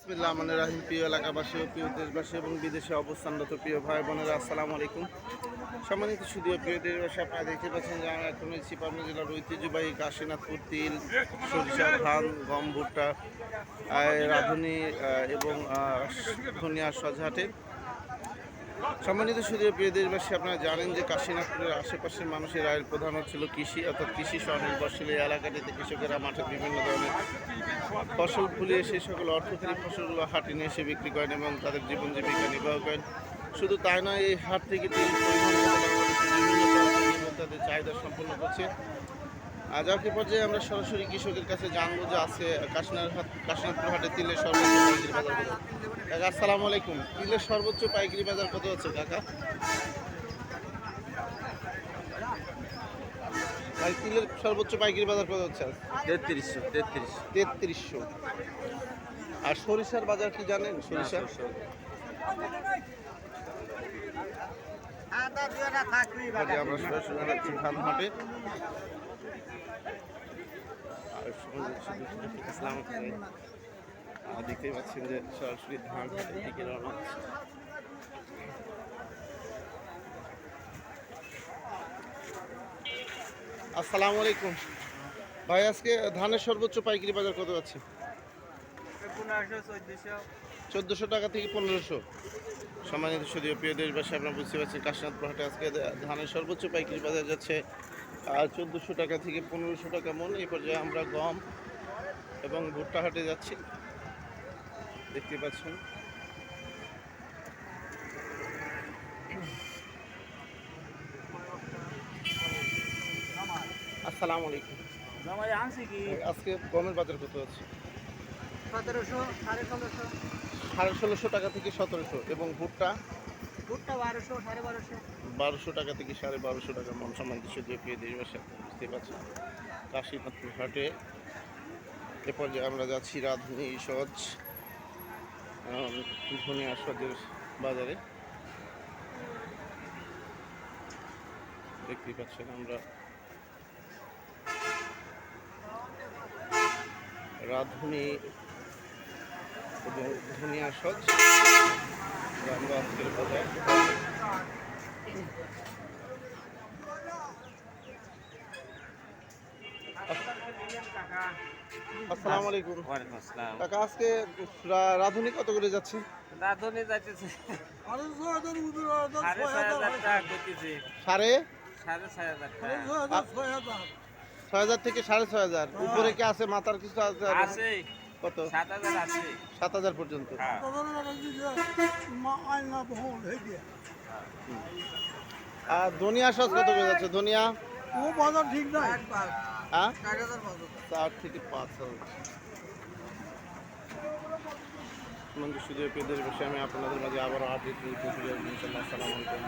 বিসমিল্লাহির রহমানির রহিম। প্রিয় এলাকাবাসী ও প্রিয় দেশবাসী এবং বিদেশে অবস্থানরত প্রিয় ভাই বোনেরা, আসসালামু আলাইকুম। সম্মানিত সুধীয় প্রিয় দেশবাসী, আপনারা দেখতে পাচ্ছেন যে আমরা এখন রয়েছি পাবনা জেলার ঐতিহ্যবাহী কাশীনাথপুর তিল, সরিষা, ধান, গম, ভুট্টা, রাঁধুনি এবং ধনিয়া সজহাটে। সম্মানিত সুধীয় প্রিয় দেশবাসী, আপনারা জানেন যে কাশীনাথপুরের আশেপাশের মানুষের আয়ের প্রধান হচ্ছিল কৃষি, অর্থাৎ কৃষি স্বনির্ভরশীল এই এলাকাটিতে কৃষকেরা মাঠে বিভিন্ন ধরনের ফসল ফুলিয়ে সেই সকল অর্থকরী ফসলগুলো হাটে নিয়ে এসে বিক্রি করেন এবং তাদের জীবন জীবিকা নির্বাহ করেন। শুধু তাই নয়, এই হাট থেকে তিল পরিবহন করে বাংলাদেশের বিভিন্ন প্রান্তে এবং তাদের চাহিদা সম্পন্ন করছে। আজ আজকে পর্যায়ে আমরা সরাসরি কৃষকের কাছে জানবো যে আছে কাশীনাথপুর হাটে তিলের সর্বোচ্চ পাইকারি বাজার কত। কাকা আসসালামু আলাইকুম। তিলের সর্বোচ্চ পাইকারি বাজার কত হচ্ছে কাকা? ভাই তিলের সর্বোচ্চ পাইকারি বাজার কত হচ্ছে? 3300। আর সরিষার বাজার কি জানেন? সরিষা আমরা সরাসরি যাচ্ছি ধান হাটে। আর দেখতেই পাচ্ছেন যে সরাসরি ধান হাটের দিকে রওনা হচ্ছে। আসসালামু আলাইকুম ভাই, আজকে ধানের সর্বোচ্চ পাইকারি বাজার কত আছে? 1400 টাকা থেকে 1500। সম্মানিত সুধীয় প্রিয় দেশবাসী, আপনারা বুঝতে পারছেন কাশীনাথপুর হাটে আজকে ধানের সর্বোচ্চ পাইকারি বাজার যাচ্ছে 1400 টাকা থেকে 1500 টাকা মন। এই পর্যায়ে আমরা গম এবং ভুট্টা হাটে যাচ্ছি, দেখতে পাচ্ছেন। আসসালামু আলাইকুম। আজকে গমের বাজার কত আছে? 1650 টাকা থেকে 1700 এবং ভুট্টা 1200 টাকা থেকে 1250 টাকা মন। সম্মানিত সুধীয় প্রিয় দেশবাসী, বুঝতে পারছেন কাশীনাথপুর হাটে এ পর্যায়ে আমরা যাচ্ছি রাঁধুনি সজ ধনিয়া সজের বাজারে। দেখতেই পাচ্ছেন আমরা রাঁধুনি এবং ধনিয়া সজ আমরা আজকের বাজার। আসসালামু আলাইকুম। ওয়ালাইকুম আসসালাম। কাকা আজকে রাঁধুনি কত করে যাচ্ছে? রাঁধুনি যাইতেছে 6500 টাকা কইতেছে। 6500 টাকা। 6000 থেকে 6500। উপরে কি আছে? মাথার কিছু আছে? আছে কত? 7000 আছে। 7000 পর্যন্ত। হ্যাঁ। আর ধনিয়া সস কত করে যাচ্ছে? ধনিয়া ও বাজার ঠিক নাই। হ্যাঁ 4000 বাজার। 4 থেকে 5000। সুধীর প্রিয় দেশবাসী, আমি আপনাদের মাঝে আবারও আপডেট নিয়ে ইনশাআল্লাহ। আসসালামু আলাইকুম।